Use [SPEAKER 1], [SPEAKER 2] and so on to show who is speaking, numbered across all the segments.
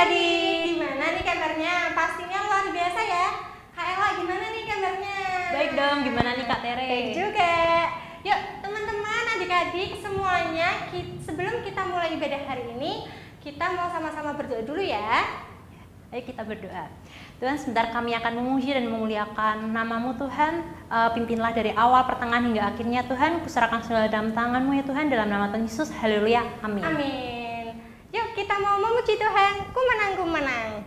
[SPEAKER 1] adik-adik, gimana nih kabarnya? Pastinya luar biasa ya. Kak Ella gimana nih kabarnya?
[SPEAKER 2] Baik dong, gimana nih Kak Tere?
[SPEAKER 1] Baik juga. Yuk teman-teman, adik-adik semuanya, sebelum kita mulai ibadah hari ini, kita mau sama-sama berdoa dulu ya.
[SPEAKER 2] Ayo kita berdoa. Tuhan, sebentar kami akan memuji dan memuliakan nama-Mu Tuhan. Pimpinlah dari awal, pertengahan hingga akhirnya Tuhan. Kuserahkan segala dalam tangan-Mu ya Tuhan, dalam nama Tuhan Yesus. Haleluya. Amin.
[SPEAKER 1] Amin. Yuk kita mau memuji Tuhan. Ku menang, ku menang.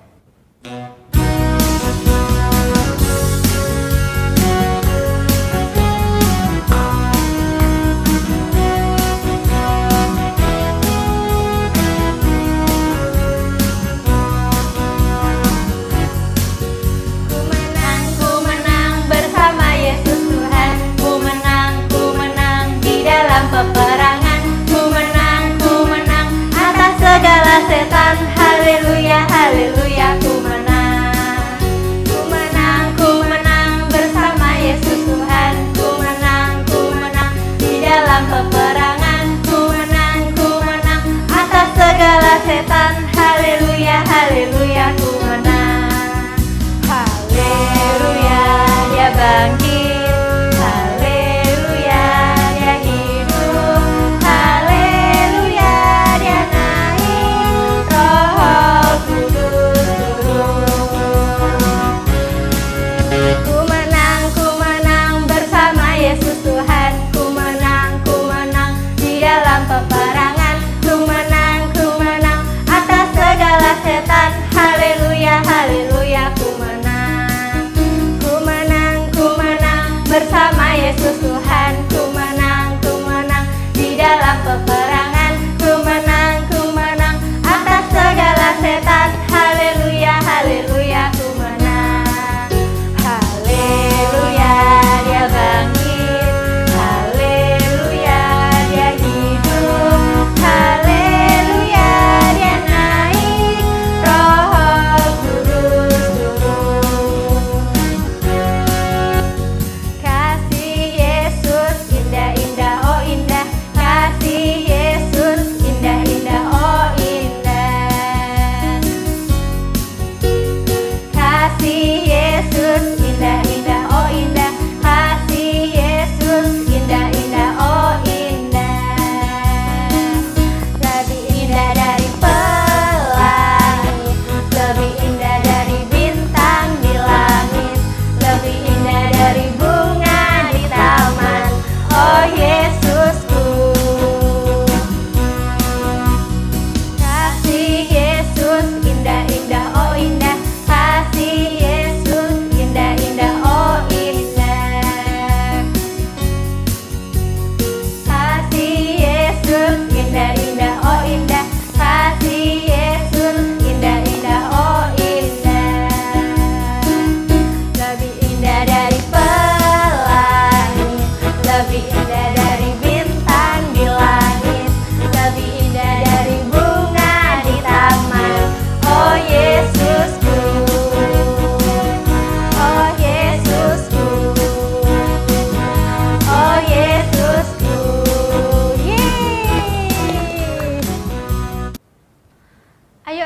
[SPEAKER 2] Peperangan, ku menang atas segala setan. Haleluya, haleluya, ku menang bersama Yesus Tuhan. Ku menang di dalam peperangan. Ku menang atas segala setan. Haleluya, haleluya, ku menang. Haleluya, dia bangkit. Peperangan, ku menang atas segala setan. Haleluya, haleluya, ku menang bersama Yesus Tuhan. Ku menang di dalam peperangan. Ku menang atas segala setan. Haleluya, haleluya, ku menang. Haleluya, dia bangkit.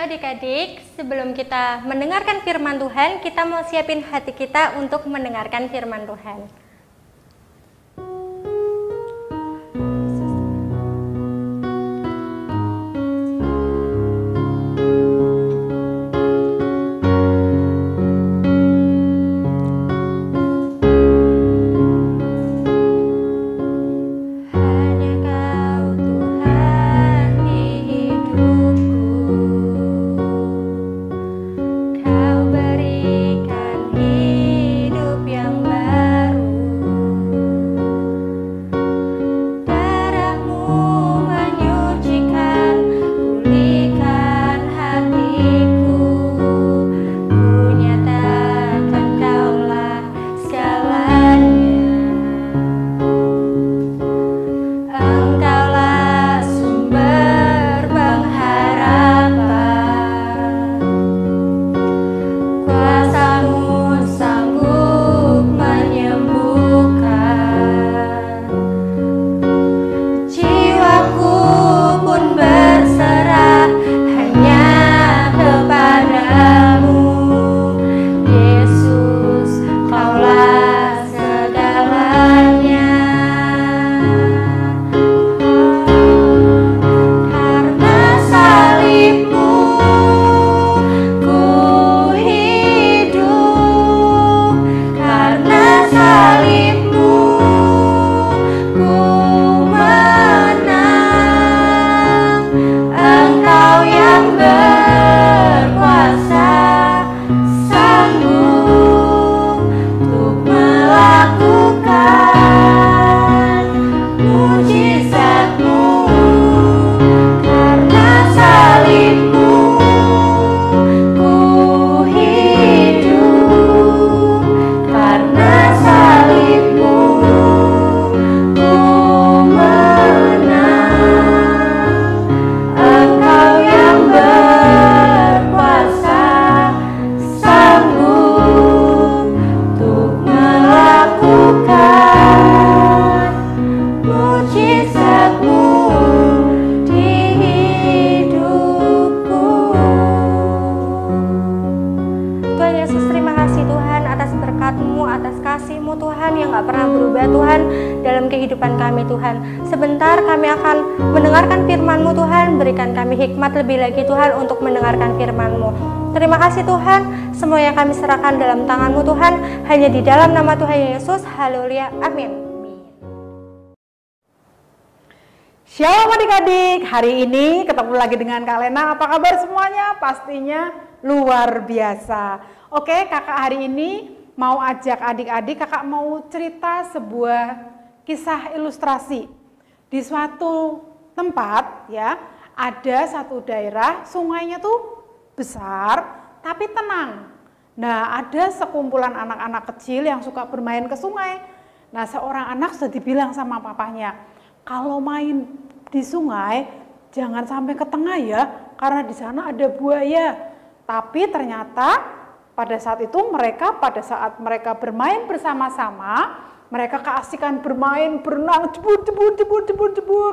[SPEAKER 1] Adik-adik, sebelum kita mendengarkan firman Tuhan, kita mau siapin hati kita untuk mendengarkan firman Tuhan.
[SPEAKER 2] Hidup yang baru.
[SPEAKER 1] sebentar kami akan mendengarkan firman-Mu Tuhan. Berikan kami hikmat lebih lagi Tuhan untuk mendengarkan firman-Mu. Terima kasih Tuhan, semua yang kami serahkan dalam tangan-Mu Tuhan, hanya di dalam nama Tuhan Yesus. Haleluya, amin.
[SPEAKER 3] Shalom adik-adik, hari ini ketemu lagi dengan Kak Lena. Apa kabar semuanya? Pastinya luar biasa. Oke, kakak hari ini mau ajak adik-adik, kakak mau cerita sebuah kisah ilustrasi. Di suatu tempat ya, ada satu daerah sungainya tuh besar tapi tenang. Nah, ada sekumpulan anak-anak kecil yang suka bermain ke sungai. Nah, seorang anak sudah dibilang sama papanya, kalau main di sungai jangan sampai ke tengah ya, karena di sana ada buaya. Tapi ternyata pada saat saat mereka bermain bersama-sama, mereka keasikan bermain, berenang, jebur.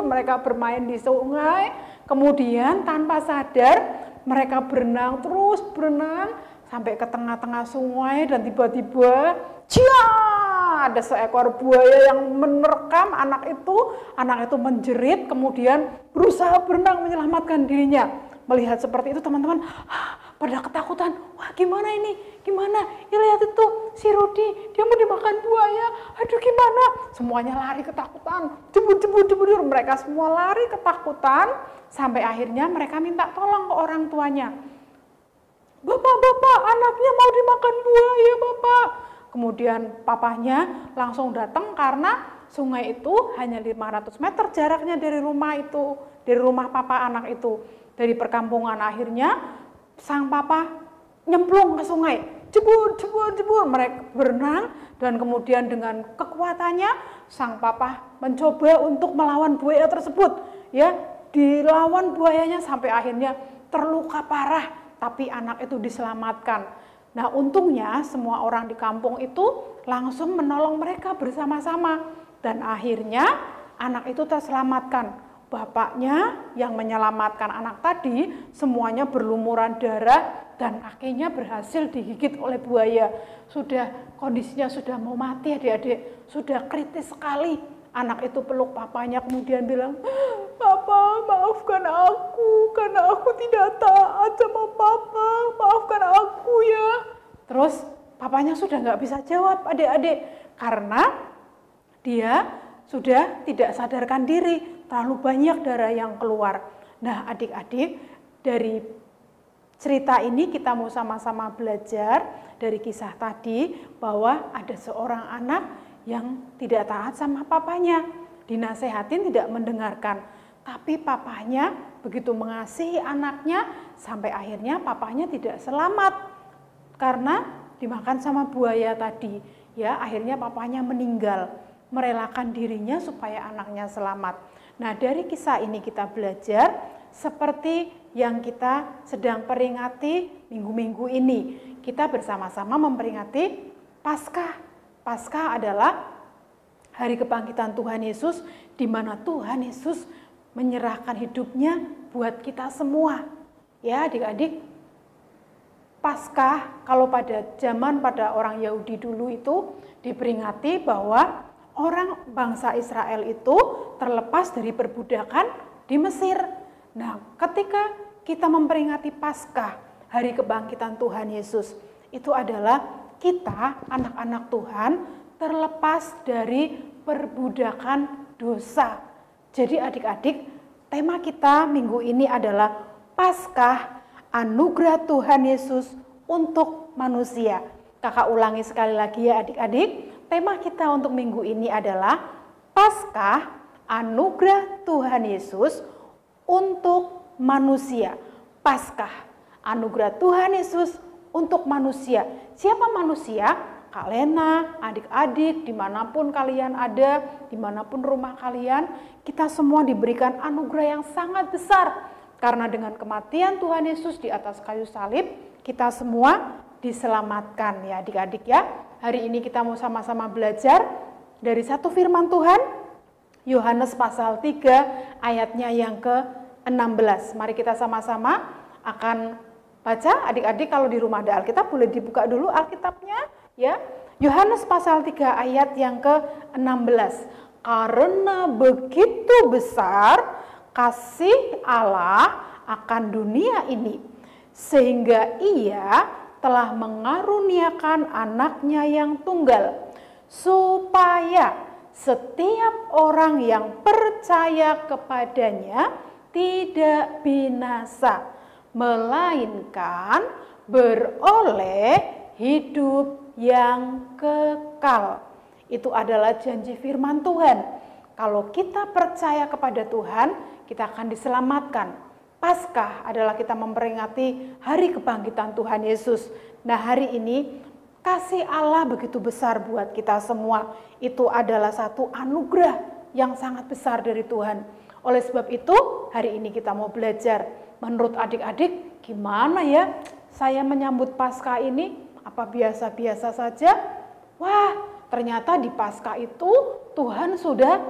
[SPEAKER 3] Mereka bermain di sungai, kemudian tanpa sadar mereka berenang sampai ke tengah-tengah sungai dan tiba-tiba ada seekor buaya yang menerkam anak itu menjerit, kemudian berusaha berenang menyelamatkan dirinya. Melihat seperti itu teman-teman pada ketakutan, wah gimana ini, gimana, ya lihat itu si Rudi, dia mau dimakan buaya, aduh gimana, semuanya lari ketakutan, jebur, mereka semua lari ketakutan, sampai akhirnya mereka minta tolong ke orang tuanya. Bapak, anaknya mau dimakan buaya, Bapak. Kemudian papahnya langsung datang karena sungai itu hanya 500 meter jaraknya dari rumah papa anak itu. Dari perkampungan, akhirnya sang papa nyemplung ke sungai. Jebur. Mereka berenang dan kemudian dengan kekuatannya sang papa mencoba untuk melawan buaya tersebut. Ya, dilawan buayanya sampai akhirnya terluka parah, tapi anak itu diselamatkan. Nah, untungnya semua orang di kampung itu langsung menolong mereka bersama-sama dan akhirnya anak itu terselamatkan. Bapaknya yang menyelamatkan anak tadi semuanya berlumuran darah dan kakinya berhasil digigit oleh buaya. Kondisinya sudah mau mati adik-adik, sudah kritis sekali. Anak itu peluk papanya kemudian bilang, Papa maafkan aku karena aku tidak taat sama Papa, maafkan aku ya. Terus papanya sudah nggak bisa jawab adik-adik karena dia sudah tidak sadarkan diri, terlalu banyak darah yang keluar. Nah adik-adik, dari cerita ini kita mau sama-sama belajar dari kisah tadi bahwa ada seorang anak yang tidak taat sama papanya, dinasehatin tidak mendengarkan. Tapi papanya begitu mengasihi anaknya sampai akhirnya papanya tidak selamat karena dimakan sama buaya tadi. Ya, akhirnya papanya meninggal, merelakan dirinya supaya anaknya selamat. Nah, dari kisah ini kita belajar seperti yang kita sedang peringati minggu-minggu ini. Kita bersama-sama memperingati Paskah. Paskah adalah hari kebangkitan Tuhan Yesus, di mana Tuhan Yesus menyerahkan hidupnya buat kita semua. Ya adik-adik, Paskah kalau pada orang Yahudi dulu itu diperingati bahwa orang bangsa Israel itu terlepas dari perbudakan di Mesir. Nah, ketika kita memperingati Paskah, hari kebangkitan Tuhan Yesus, itu adalah kita, anak-anak Tuhan, terlepas dari perbudakan dosa. Jadi adik-adik, tema kita minggu ini adalah Paskah, anugerah Tuhan Yesus untuk manusia. Kakak ulangi sekali lagi ya adik-adik, tema kita untuk minggu ini adalah Paskah, anugerah Tuhan Yesus untuk manusia. Paskah, anugerah Tuhan Yesus untuk manusia. Siapa manusia? Kak Lena, adik-adik, dimanapun kalian ada, dimanapun rumah kalian, kita semua diberikan anugerah yang sangat besar. Karena dengan kematian Tuhan Yesus di atas kayu salib, kita semua diselamatkan ya adik-adik ya. Hari ini kita mau sama-sama belajar dari satu firman Tuhan, Yohanes pasal 3 ayatnya yang ke-16. Mari kita sama-sama akan baca. Adik-adik kalau di rumah ada Alkitab boleh dibuka dulu Alkitabnya ya. Yohanes pasal 3 ayat yang ke-16. Karena begitu besar kasih Allah akan dunia ini, sehingga Ia telah mengaruniakan anaknya yang tunggal, supaya setiap orang yang percaya kepadanya tidak binasa, melainkan beroleh hidup yang kekal. Itu adalah janji firman Tuhan. Kalau kita percaya kepada Tuhan, kita akan diselamatkan. Paskah adalah kita memperingati hari kebangkitan Tuhan Yesus. Nah, hari ini kasih Allah begitu besar buat kita semua. Itu adalah satu anugerah yang sangat besar dari Tuhan. Oleh sebab itu, hari ini kita mau belajar. Menurut adik-adik, gimana ya saya menyambut Paskah ini? Apa biasa-biasa saja? Wah, ternyata di Paskah itu Tuhan sudah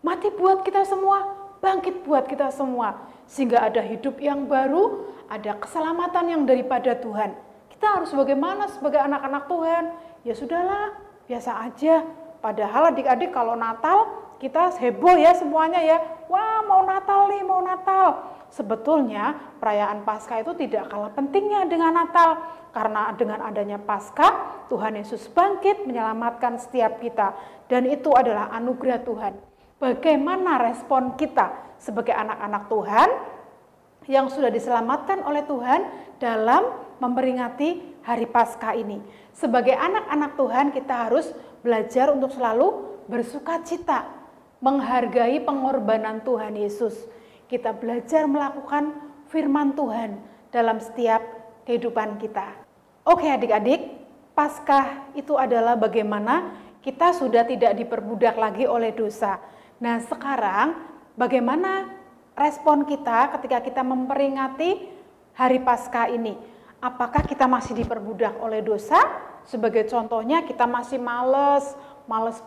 [SPEAKER 3] mati buat kita semua, bangkit buat kita semua. Sehingga ada hidup yang baru, ada keselamatan yang daripada Tuhan. Kita harus bagaimana sebagai anak-anak Tuhan? Ya sudahlah, biasa aja. Padahal adik-adik kalau Natal, kita heboh ya semuanya ya. Wah, mau Natal nih, mau Natal. Sebetulnya perayaan Paskah itu tidak kalah pentingnya dengan Natal. Karena dengan adanya Paskah, Tuhan Yesus bangkit menyelamatkan setiap kita. Dan itu adalah anugerah Tuhan. Bagaimana respon kita sebagai anak-anak Tuhan yang sudah diselamatkan oleh Tuhan dalam memperingati hari Paskah ini? Sebagai anak-anak Tuhan kita harus belajar untuk selalu bersukacita, menghargai pengorbanan Tuhan Yesus. Kita belajar melakukan firman Tuhan dalam setiap kehidupan kita. Oke adik-adik, Paskah itu adalah bagaimana kita sudah tidak diperbudak lagi oleh dosa. Nah sekarang bagaimana respon kita ketika kita memperingati hari Paskah ini? Apakah kita masih diperbudak oleh dosa? Sebagai contohnya kita masih males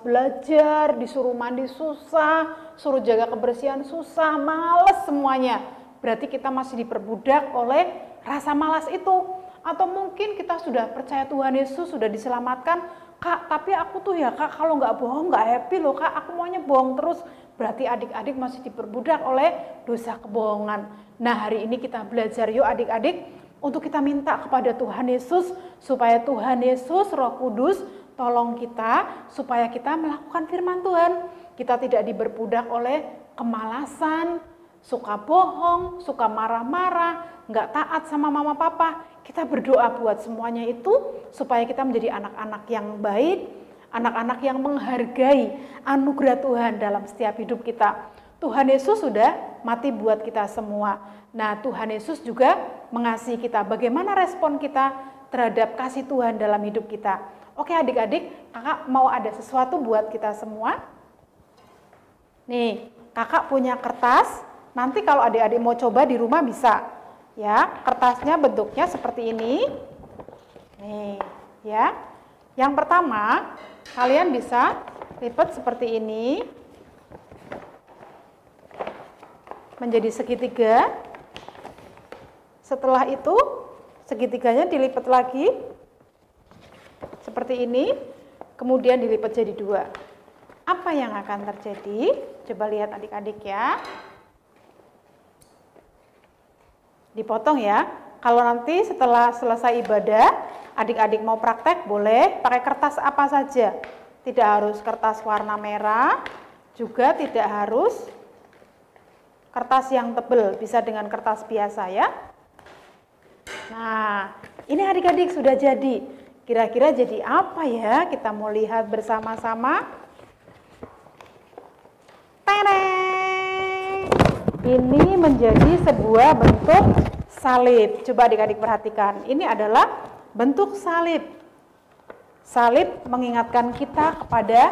[SPEAKER 3] belajar, disuruh mandi susah, suruh jaga kebersihan susah, males semuanya. Berarti kita masih diperbudak oleh rasa malas itu. Atau mungkin kita sudah percaya Tuhan Yesus, sudah diselamatkan. Kak, tapi aku tuh ya kak, kalau nggak bohong nggak happy loh kak, aku maunya bohong terus. Berarti adik-adik masih diperbudak oleh dosa kebohongan. Nah hari ini kita belajar yuk adik-adik, untuk kita minta kepada Tuhan Yesus, supaya Tuhan Yesus, Roh Kudus, tolong kita, supaya kita melakukan firman Tuhan. Kita tidak diperbudak oleh kemalasan, suka bohong, suka marah-marah, nggak taat sama mama papa. Kita berdoa buat semuanya itu supaya kita menjadi anak-anak yang baik, anak-anak yang menghargai anugerah Tuhan dalam setiap hidup kita. Tuhan Yesus sudah mati buat kita semua. Nah, Tuhan Yesus juga mengasihi kita. Bagaimana respon kita terhadap kasih Tuhan dalam hidup kita? Oke adik-adik, kakak mau ada sesuatu buat kita semua. Nih, kakak punya kertas. Nanti kalau adik-adik mau coba di rumah bisa. Ya, kertasnya bentuknya seperti ini. Nih, ya. Yang pertama, kalian bisa lipat seperti ini. Menjadi segitiga. Setelah itu, segitiganya dilipat lagi. Seperti ini. Kemudian dilipat jadi dua. Apa yang akan terjadi? Coba lihat adik-adik ya. Dipotong ya. Kalau nanti setelah selesai ibadah, adik-adik mau praktek boleh pakai kertas apa saja. Tidak harus kertas warna merah, juga tidak harus kertas yang tebal, bisa dengan kertas biasa ya. Nah, ini adik-adik sudah jadi. Kira-kira jadi apa ya? Kita mau lihat bersama-sama. Tereng! Ini menjadi sebuah bentuk salib. Coba adik-adik perhatikan. Ini adalah bentuk salib. Salib mengingatkan kita kepada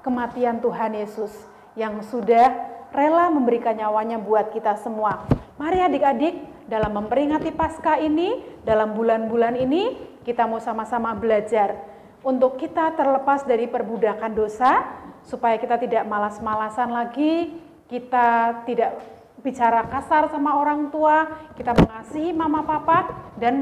[SPEAKER 3] kematian Tuhan Yesus yang sudah rela memberikan nyawanya buat kita semua. Mari adik-adik, dalam memperingati Paskah ini, dalam bulan-bulan ini, kita mau sama-sama belajar untuk kita terlepas dari perbudakan dosa, supaya kita tidak malas-malasan lagi, kita tidak bicara kasar sama orang tua, kita mengasihi mama papa dan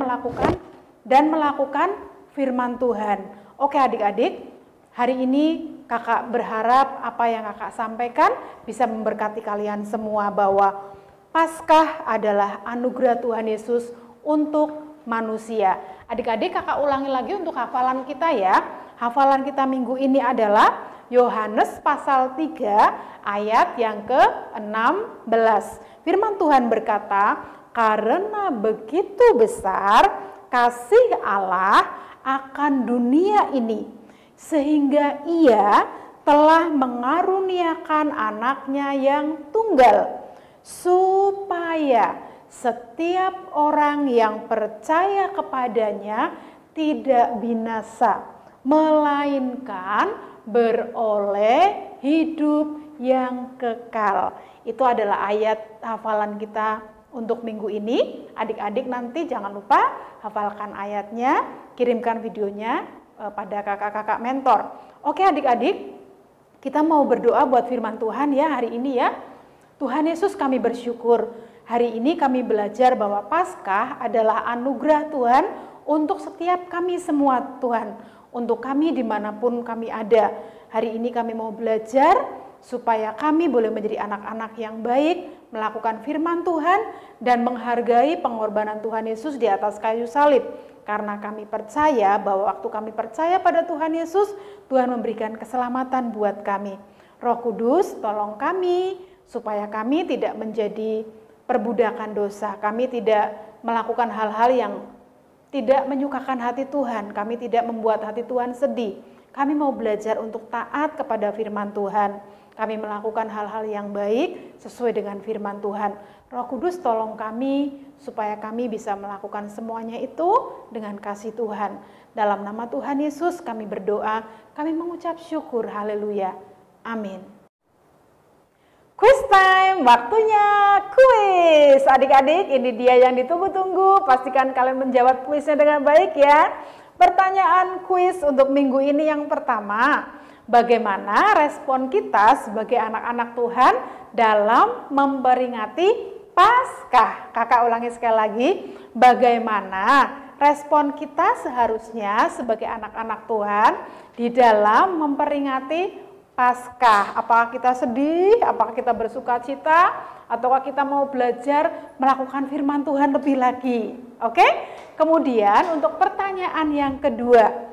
[SPEAKER 3] melakukan firman Tuhan. Oke adik-adik, hari ini Kakak berharap apa yang kakak sampaikan bisa memberkati kalian semua, bahwa Paskah adalah anugerah Tuhan Yesus untuk manusia. Adik-adik, kakak ulangi lagi untuk hafalan kita ya. Hafalan kita minggu ini adalah Yohanes pasal 3 ayat yang ke-16. Firman Tuhan berkata, karena begitu besar kasih Allah akan dunia ini, sehingga ia telah mengaruniakan anaknya yang tunggal, supaya setiap orang yang percaya kepadanya tidak binasa, melainkan beroleh hidup yang kekal. Itu adalah ayat hafalan kita untuk minggu ini. Adik-adik nanti jangan lupa hafalkan ayatnya, kirimkan videonya pada kakak-kakak mentor. Oke adik-adik, kita mau berdoa buat firman Tuhan ya hari ini ya. Tuhan Yesus, kami bersyukur hari ini kami belajar bahwa Paskah adalah anugerah Tuhan untuk setiap kami semua Tuhan. Untuk kami dimanapun kami ada. Hari ini kami mau belajar supaya kami boleh menjadi anak-anak yang baik, melakukan firman Tuhan dan menghargai pengorbanan Tuhan Yesus di atas kayu salib. Karena kami percaya bahwa waktu kami percaya pada Tuhan Yesus, Tuhan memberikan keselamatan buat kami. Roh Kudus, tolong kami supaya kami tidak menjadi perbudakan dosa. Kami tidak melakukan hal-hal yang tidak menyukakan hati Tuhan. Kami tidak membuat hati Tuhan sedih. Kami mau belajar untuk taat kepada firman Tuhan. Kami melakukan hal-hal yang baik sesuai dengan firman Tuhan. Roh Kudus tolong kami supaya kami bisa melakukan semuanya itu dengan kasih Tuhan. Dalam nama Tuhan Yesus kami berdoa, kami mengucap syukur, haleluya, amin. Quiz time, waktunya kuis. Adik-adik, ini dia yang ditunggu-tunggu. Pastikan kalian menjawab kuisnya dengan baik ya. Pertanyaan kuis untuk minggu ini yang pertama. Bagaimana respon kita sebagai anak-anak Tuhan dalam memperingati Paskah? Kakak ulangi sekali lagi. Bagaimana respon kita seharusnya sebagai anak-anak Tuhan di dalam memperingati Paskah? Apakah kita sedih? Apakah kita bersuka cita? Ataukah kita mau belajar melakukan firman Tuhan lebih lagi? Oke? Kemudian untuk pertanyaan yang kedua,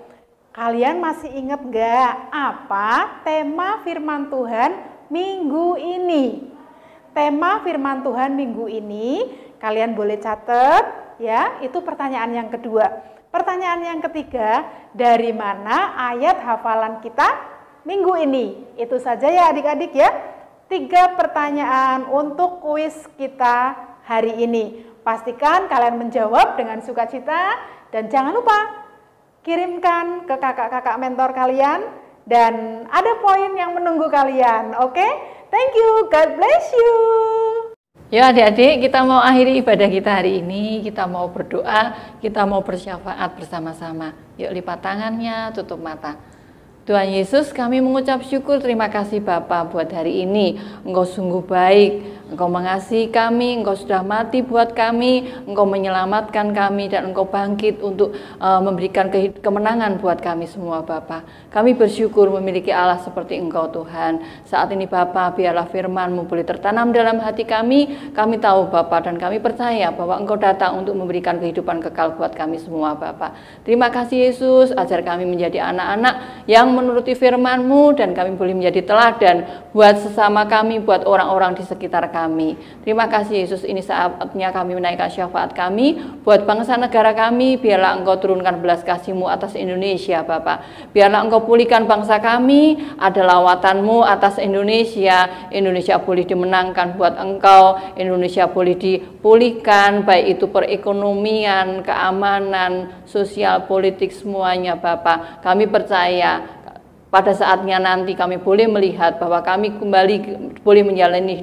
[SPEAKER 3] kalian masih ingat nggak apa tema firman Tuhan minggu ini? Tema firman Tuhan minggu ini kalian boleh catat ya, itu pertanyaan yang kedua. Pertanyaan yang ketiga, dari mana ayat hafalan kita minggu ini? Itu saja ya adik-adik ya. 3 pertanyaan untuk kuis kita hari ini. Pastikan kalian menjawab dengan sukacita dan jangan lupa kirimkan ke kakak-kakak mentor kalian dan ada poin yang menunggu kalian. Oke? Thank you. God bless you.
[SPEAKER 4] Yuk adik-adik, kita mau akhiri ibadah kita hari ini. Kita mau berdoa, kita mau bersyafaat bersama-sama. Yuk lipat tangannya, tutup mata. Tuhan Yesus, kami mengucap syukur, terima kasih Bapa buat hari ini. Engkau sungguh baik, Engkau mengasihi kami, Engkau sudah mati buat kami, Engkau menyelamatkan kami, dan Engkau bangkit untuk memberikan kemenangan buat kami semua Bapa. Kami bersyukur memiliki Allah seperti Engkau Tuhan. Saat ini Bapa, biarlah firman-Mu boleh tertanam dalam hati kami. Kami tahu Bapa dan kami percaya bahwa Engkau datang untuk memberikan kehidupan kekal buat kami semua Bapa. Terima kasih Yesus, ajar kami menjadi anak-anak yang menuruti firman-Mu dan kami boleh menjadi teladan buat sesama kami, buat orang-orang di sekitar kami. Terima kasih Yesus, ini saatnya kami menaikkan syafaat kami buat bangsa negara kami. Biarlah Engkau turunkan belas kasih-Mu atas Indonesia Bapa. Biarlah Engkau pulihkan bangsa kami, ada lawatan-Mu atas Indonesia. Indonesia boleh dimenangkan buat Engkau, Indonesia boleh dipulihkan, baik itu perekonomian, keamanan, sosial, politik, semuanya Bapa. Kami percaya pada saatnya nanti kami boleh melihat bahwa kami kembali boleh menjalani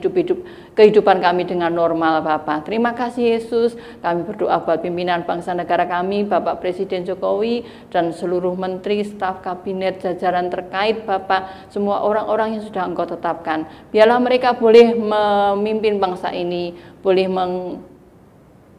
[SPEAKER 4] kehidupan kami dengan normal Bapa. Terima kasih Yesus. Kami berdoa buat pimpinan bangsa negara kami, Bapak Presiden Jokowi dan seluruh menteri, staf kabinet, jajaran terkait Bapak, semua orang-orang yang sudah Engkau tetapkan. Biarlah mereka boleh memimpin bangsa ini, boleh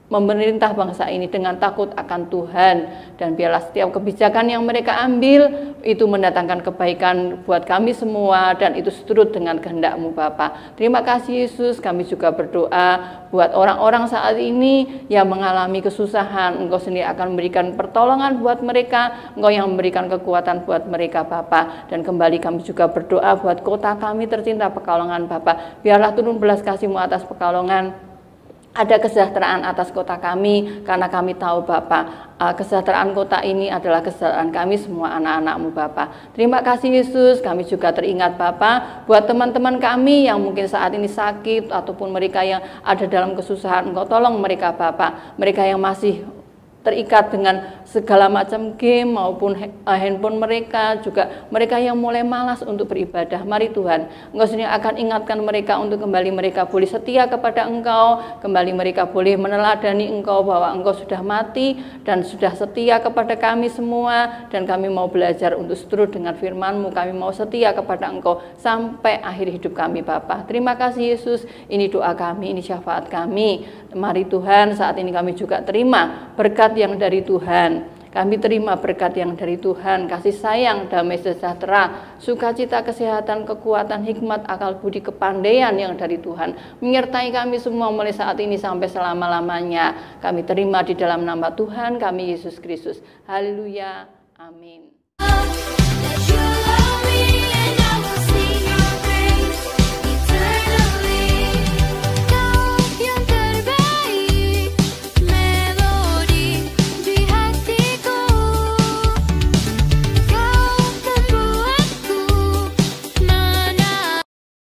[SPEAKER 4] memerintah bangsa ini dengan takut akan Tuhan, dan biarlah setiap kebijakan yang mereka ambil itu mendatangkan kebaikan buat kami semua, dan itu seturut dengan kehendak-Mu Bapa. Terima kasih Yesus. Kami juga berdoa buat orang-orang saat ini yang mengalami kesusahan. Engkau sendiri akan memberikan pertolongan buat mereka, Engkau yang memberikan kekuatan buat mereka Bapa. Dan kembali kami juga berdoa buat kota kami tercinta Pekalongan Bapa. Biarlah turun belas kasih-Mu atas Pekalongan. Ada kesejahteraan atas kota kami, karena kami tahu Bapa, kesejahteraan kota ini adalah kesejahteraan kami semua anak-anak-Mu Bapa. Terima kasih Yesus. Kami juga teringat Bapa, buat teman-teman kami yang mungkin saat ini sakit, ataupun mereka yang ada dalam kesusahan, Engkau tolong mereka Bapa. Mereka yang masih terikat dengan segala macam game maupun handphone mereka, juga mereka yang mulai malas untuk beribadah. Mari Tuhan, Engkau sendiri akan ingatkan mereka untuk kembali mereka boleh setia kepada Engkau, kembali mereka boleh meneladani Engkau bahwa Engkau sudah mati dan sudah setia kepada kami semua, dan kami mau belajar untuk seturut dengan firman-Mu. Kami mau setia kepada Engkau sampai akhir hidup kami Bapa. Terima kasih Yesus. Ini doa kami, ini syafaat kami. Mari Tuhan, saat ini kami juga terima berkat yang dari Tuhan. Kami terima berkat yang dari Tuhan, kasih sayang, damai sejahtera, sukacita, kesehatan, kekuatan, hikmat, akal budi, kepandaian yang dari Tuhan menyertai kami semua mulai saat ini sampai selama-lamanya. Kami terima di dalam nama Tuhan kami Yesus Kristus. Haleluya. Amin.